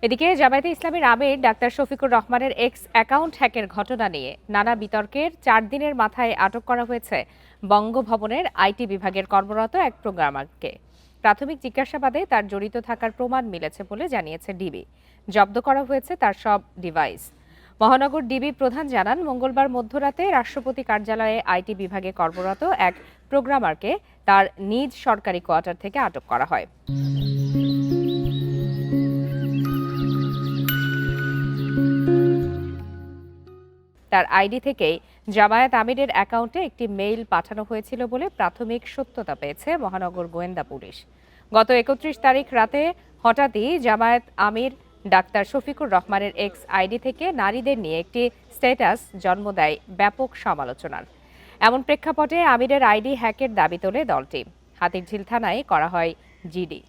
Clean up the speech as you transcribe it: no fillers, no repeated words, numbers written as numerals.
এদিকে জামায়াতে ইসলামীর আমির ডাক্তার শফিকুর রহমানের এক্স অ্যাকাউন্ট হ্যাকের ঘটনা নিয়ে নানা বিতর্কের 4 দিনের মাথায় আটক করা হয়েছে বঙ্গভবনের আইটি বিভাগের কর্মরত এক প্রোগ্রামারকে। প্রাথমিক জিজ্ঞাসাবাদে তার জড়িত থাকার প্রমাণ মিলেছে বলে জানিয়েছে ডিবি। জব্দ করা হয়েছে তার সব ডিভাইস। মহানগর ডিবি প্রধান জানান, মঙ্গলবার মধ্যরাতে রাষ্ট্রপতি কার্যালয়ে আইটি বিভাগে কর্মরত এক প্রোগ্রামারকে তার নিজ সরকারি কোয়ার্টার থেকে আটক করা হয়। তার আইডি থেকেই জামায়াত আমিরের অ্যাকাউন্টে একটি মেইল পাঠানো হয়েছিল বলে প্রাথমিক সত্যতা পেয়েছে মহানগর গোয়েন্দা পুলিশ। গত 31 তারিখ রাতে হঠাৎই জামায়াত আমির ডাক্তার শফিকুর রহমানের এক্স আইডি থেকে নারীদের নিয়ে একটি স্ট্যাটাস জন্ম দেয় ব্যাপক সমালোচনার। এমন প্রেক্ষাপটে আমিরের আইডি হ্যাকের দাবি তোলে দলটি। হাতিরঝিল থানায় করা হয় জিডি।